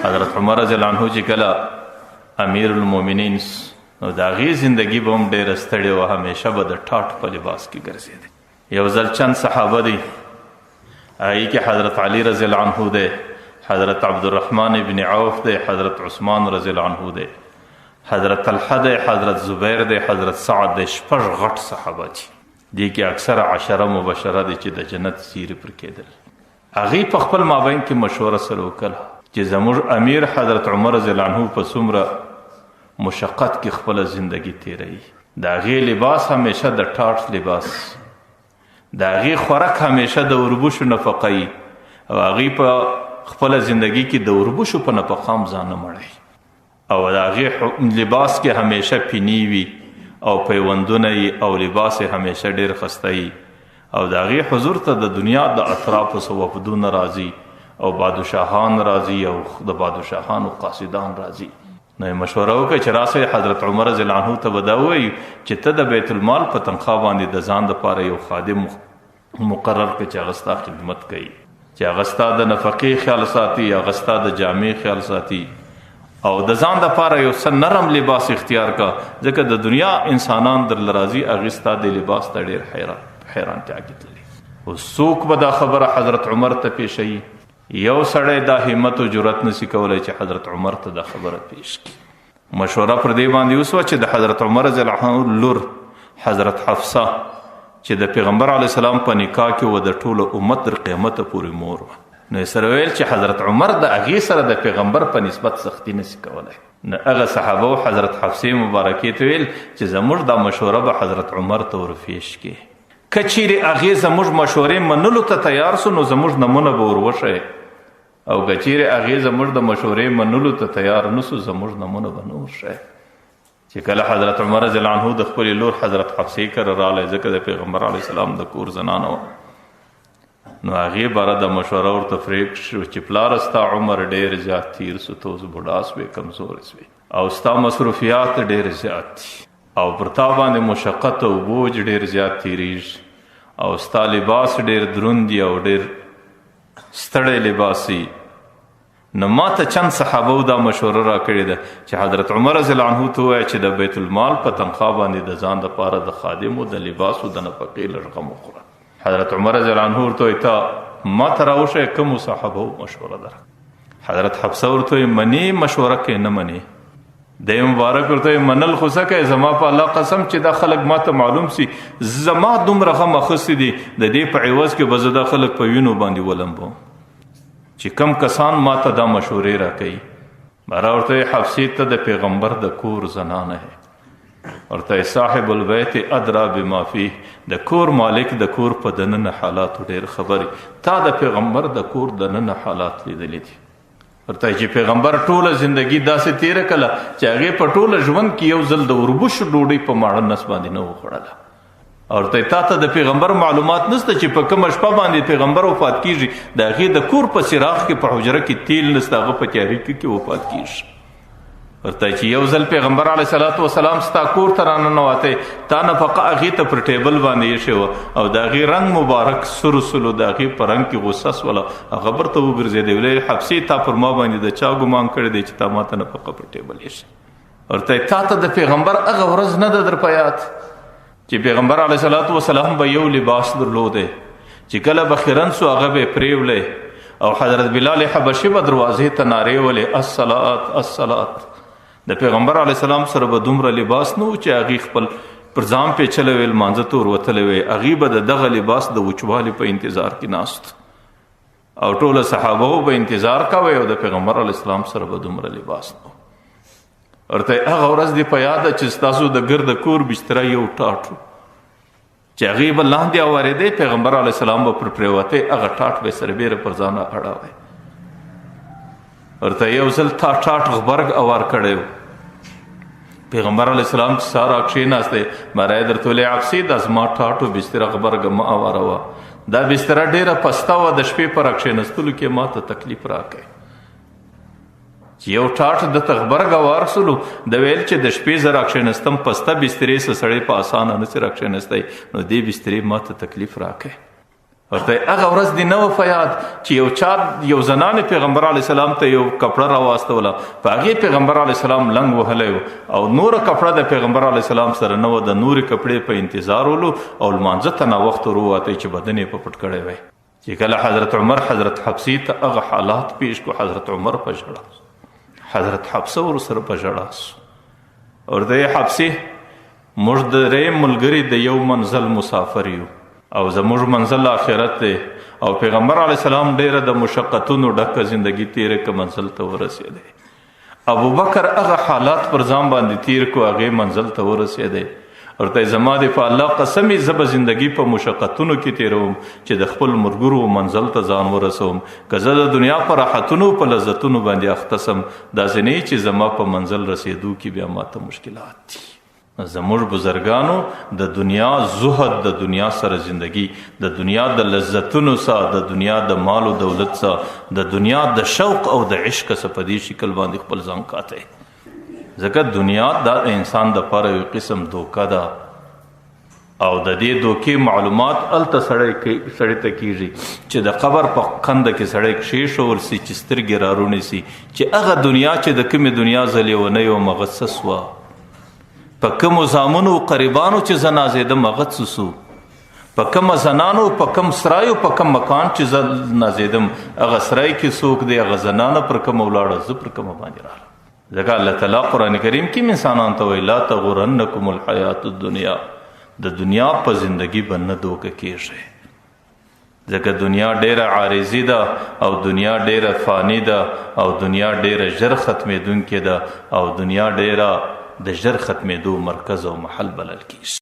حضرت عمر رضی الله عنه چې کله امیر المؤمنین نو د هغې زندګي به هم ډېره ستړې وه، همیشه به د ټاټ په لباس کې ګرځېدی. یو ځل چند صحابه دي، هغې کې حضرت علي رضی الله عنه دی، حضرت عبدالرحمن ابن عوف دی، حضرت عثمان رضی الله عنه دی، حضرت طلحه دی، حضرت زبیر دی، حضرت سعد دی. 6 غټ صحابه دي. دې کې اکثره 10 مبشره دي چې د جنت سیرې پر کېدل. هغې په خپل مابین کې مشوره سره وکړه چې زموږ امیر حضرت عمر رضی الله عنه په څومره مشقت کې خپله زندگی تیروي، د هغې لباس همیشه د ټاټ لباس، د هغې خوراک همیشه د وربشو نفقه وي، او هغې په خپله زندگی کې د وربشو په نفقه هم ځان نه مړوي، او د هغې لباس کې همیشه پینې وي او پیوندونه وي، او لباس یې همیشه ډېر ښایسته وي، او د هغې حضور ته د دنیا د اطرافو څه وفدونه راځي، او بادشاهان راځي، او د بادشاهانو قاصدان راځي. نو یې مشوره وکړه چې راسئ حضرت عمر رضی الله عنه ته به دا ووایو چې ته د بیت المال په تنخوا باندې د ځان دپاره یو خادم مقرر کړه چې هغه ستا خدمت کوي، چې هغه ستا د نفقې خیال ساتي، هغه ستا د جامې خیال ساتي، او د ځان دپاره یو څه نرم لباس اختیار کا، ځکه د دنیا انسانان درله راځي، هغې ستا د لباس ته ډېر حیرانتیا کې تللي. اوس څوک به دا خبره حضرت عمر ته پیښوي؟ یو سړی دا همت و جرأت نسی کولی چې حضرت عمر ته دا خبره پیش کړي. مشوره پر دې باندې وسوه چې د حضرت عمر رضی الله عنه لور حضرت حفصه چې د پیغمبر علیه السلام په نکاح کې و د ټولو امت تر قیامته پورې مور وه. نو یې سره ویل چې حضرت عمر د هغې سره د پیغمبر په نسبت سختي نسی کولی. نو هغه صحابه حضرت حفصې مبارکې ته ویل چې زموږ دا مشوره به حضرت عمر ته ورپېش کړي، که چیرې هغې زموږ مشورې منلو ته تیار سو نو زموږ نمونه به ور وښیې، او که چیرې هغې زموږ د مشورې منلو ته تیار نسو زموږ نمونه به نه ورښیې. چې کله حضرت عمر رضی الله عنه د خپلې لور حضرت حفصې کره راغلی، ځکه د پیغمبر علیه السلام د کور زنانه وه، نو هغې باره د مشوره ورته فریب شو چې پلاره ستا عمر ډېر زیات تیر سو، ته اوس بوډا سوې، کمزورې سوې، او ستا مصروفیات ډېر زیات دي، او پر تا باندې مشقت او بوج ډېر زیات تیریږي، او ستا لباس ډېر دروند دی او ډېر ستړی لباسي. نو ما ته چند صحابو دا مشوره را کړې ده چې حضرت عمر رضی الله عنه ته ووایه چې د بیت المال په تنخوا باندې د ځان دپاره د خادمو د لباسو د نفقې لږ غم وخوره. حضرت عمر رضی الله عنه ورته وایي ته ما ته راوښیه کومو صحابو مشوره ده. حضرت حفصه ورته وایي منې مشوره کې نه منې؟ دی مبارک ورته وایي منل خو څه کوې، زما په الله قسم چې دا خلک ما ته معلوم سي زما دومره غم اخیستی دي، د دې په عوض کې به زه دا خلک په وینو باندې ولمبوم چې کم کسان ما ته دا مشورې را کوي. بارا ورته وایي حفصې ته د پیغمبر د کور زنانه ہے، ورته وایي صاحب البیت ادرا بما فیه، د کور مالک د کور په دننه حالاتو ډېر خبرې، تا د پیغمبر د کور دننه حالات لیدلی دي. ورته چې پیغمبر ټوله زندگی داسې تیره کړله چې هغې په ټوله ژوند کې یو ځل د وربشو ډوډۍ په ماړه نس باندې نه وخوړله. ورته تا ته د پیغمبر معلومات نشته چې په کومه شپه باندې پیغمبر وفات کیږي، د هغې د کور په څراغ کې په حجره کې تیل نشته، هغه په تیاریکي کې وفات کیږي. ورته چې یو ځل پیغمبر علیه صلات وسلام ستا کور ته راننوتی، تا نفقه هغې ته پر ټیبل باندې ایښې وه، او د هغې رنګ مبارک سور سلو، د هغې په رنګ کې غصه سوله، هغه برته وګرځېدی، ویل حفصې تا پر ما باندې د چا ګمان کړی دی چې تا ما ته نفقه پر ټیبل ایښې؟ ورته تا ته د پیغمبر هغه ورځ نه ده در په یاد چې پیغمبر علیه صلات وسلام به یو لباس درلودی چې کله به خیرن سو هغه به یې پرېولی، او حضرت بلال حبشي به دروازې ته نارې ولې الصلات الصلات. د پیغمبر علیه السلام سره به دومره لباس نه و چې هغې خپل پر ځان پیچلی وی، لمانځه ته وروتلی وی، هغې به د دغه لباس د وچوالي په انتظار کې ناست، او ټوله صحابه به انتظار کوی، او د پیغمبر علیه السلام سره به دومره لباس نه و. ورته هغه ورځ دې په یاد ده چې ستاسو د ګرده کور بستره یو ټاټ و چې هغې به لاندې اورېدی، پیغمبر علیه السلام به پر پرېوتی، هغه ټاټ به یې سربیره پر ځان اړوی. ورته یو ځل تا ټاټ غبرګ اوار کړی و، پیغمبر علیه السلام چې سهار راکښېناستی، مری درته ویلی حفصې دا زما ټاټ و بستره غبرګه مه اوروه، دا بستره ډېره پسته وه، د شپې په راکښېنستلو کې ما ته تکلیف راکوي. چې یو ټاټ دته غبرګ اوار سلو، د ویل چې د شپې زه راکښېنستم پسته بسترې څه سړی په اسانه نسي راکښېنستی، نو دې بسترې ما ته تکلیف راکوي. ورته هغه ورځ دې نه وه یاد چې یو زنانې پیغمبر علیه السلام ته یو کپړه راواستوله، په هغې پیغمبر علیه السلام لنګ وهلی و او نوره کپړه د پیغمبر علیه السلام سره نه وه، د نورې کپړې په انتظار ولو او لمانځه ته ناوخته ورووتی چې بدن یې په پټ کړی وی. چې کله حضرت عمر حضرت حفصې ته هغه حالات پیش کو، حضرت عمر په ژړا، حضرت حفصه ورسره په ژړا سو. ورته حفصې موږ د درې ملګري د یو منزل مسافر یو او زموږ منزل آخرت دی او پیغمبر علیه السلام ډیره د مشقتونو ډکه زندگی تیره که منزل ته ورسېدی. ابو بکر هغه حالات پر ځان باندې تیر کو، هغې منزل ته ورسېدی. ورته زما د په الله قسم زه به زندگی په مشقتونو کې تیروم چې د خپل ملګرو منزل ته ځان ورسوم، که زه د دنیا په راحتونو په لذتونو باندې اخته سم، داسې نه چې زما په منزل رسېدو کې بیا ماته مشکلات دي. زموږ بزرگانو د دنیا زهد، د دنیا سره زندگی، د دنیا د لذتونو سره، د دنیا د مال و دولت سره، د دنیا د شوق او د عشق سره په دې شکل باندې خپل ځان کاته. ځکه دنیا د انسان د پاره یو قسم دوکه ده او د دې دوکې معلومات هلته سړی ته کېږي چې د قبر په قنده کې سړی کښېښول سي چې سترګې رارونیسي چې هغه دنیا چې د کومې دنیا زلیونۍ وم هغه څه سوه، په کومو زامنو قریبانو چې زه نازېدم هغه څه سو، په کومه زنانو، په کوم سرایو، په کوم مکان چې زه نازېدم هغه سرای کې څوک دی، هغه زنانه پر کومه ولاړه، زه پر کومه باندې راغلم. ځکه الله تعالی قرآن کریم کې انسانانو ته وایي لا تغرنکم الحیات الدنیا، د دنیا په زندگی به نه دوکه کېږئ، ځکه دنیا ډیره عارضي ده او دنیا ډیره فانی ده او دنیا ډیره ژر ختمېدونکې ده او دنیا ډیره د ژر ختمېدو مرکز او محل بلل کېږي.